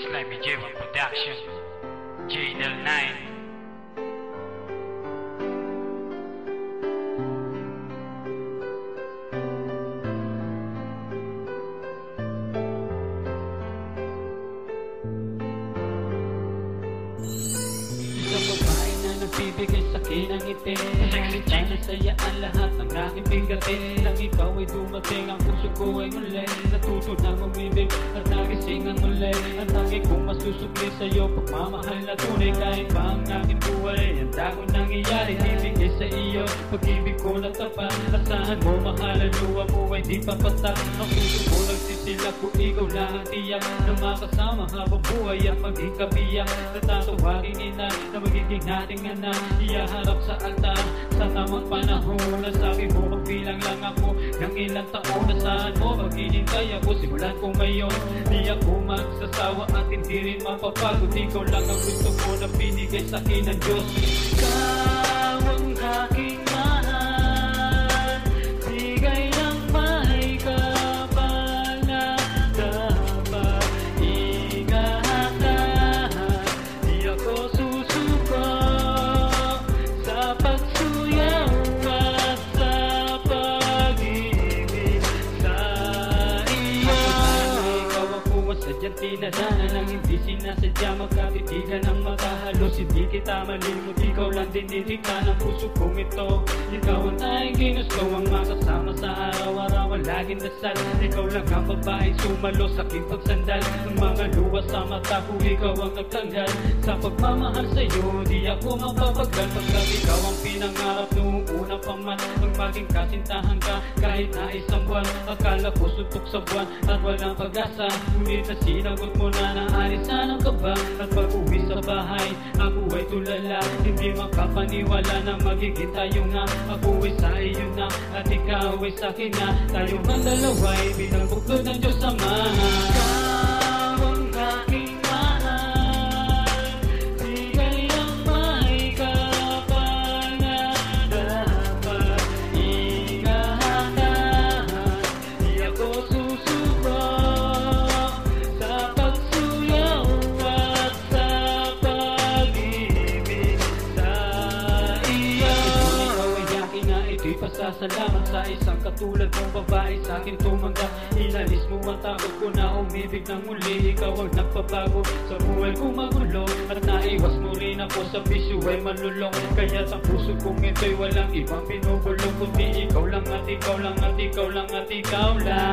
Slimy J1 Production, J9. Bibigay sa'kin ang ngiti, nangita na saya ang lahat ng aking bigatin. Nang ikaw ay dumating, ang puso ko ay muli natuto na umibig at nagising ang muli. Ang tangi kong masusukli sa'yo, pagmamahal na tunay. Kahit pa ang aking buhay, ang dago nangyayari, ibigay sa iyo pag-ibig ko na tapat. Asahan mo, mahal ang luha mo ay di papatak. Ang puso ko nagsisilak kung ikaw lang ang tiyak na makasama habang buhay at maging kabiyak. Natatawagin ina na magiging nating anak, iyaharap sa altar sa tamang panahon. Nasabi mo magbilang lang ako ng ilang taon. Nasaan mo maghihintay ako, simulan ko ngayon. Di ako magsasawa at hindi rin mapapagod. Ikaw lang ang gusto ko na binigay sa'kin ng Diyos. Ikaw ang aking mahal, bigay ng may kapal na dapat ingatan. Di ako susuko sa pagsuyaw at sa pag-ibig sa iyo. Ikaw ang puwas sa dyan tinadana nang hindi sinasadya, magkatitigan ang makahalos. Hindi kita malimot, ikaw lang dinidigtan ang puso kong ito. Ikaw ang tayong ginusto, ang makasama sa araw-araw, ang laging dasal. Ikaw lang ang babaeng sumalo sa aking pagsandal. Ang mga luha sa mata ko, ikaw ang nagtanggal. Sa pagmamahal sa'yo, di ako mapapagal. Pagkat ikaw ang pinangarap noong una pa man, ang maging kasintahan ka kahit na isang buwan. Akala ko suntok sa buwan at walang pag-asa, ngunit na sinagot mo na naalisan ang kaba. At pag-uwi sa bahay, ako ay tulala, hindi makapaniwala na magiging tayo nga. Ako ay sa iyo na at ikaw ay sa akin na. Tayong ang dalawa ay binabuklod ng Diyos Ama. Ikaw ang aking mahal, bigay ang may kapal na dapat ingatan. Di ako susuko sa pagsuyaw at sa pag-ibig sa iyo. Ikaw ay aking na ito'y pasasalamat sa isang katulad mong babae sa akin tumanggap. Inalis mo ang takot ko na umibig ng muli. Ikaw ang nagpabago sa buhay ko magulo, at naiwas mo rin ako sa bisyo ay malulong. Kaya sa puso kong ito'y walang ibang binubulong, kundi ikaw lang at ikaw lang at ikaw lang at ikaw lang.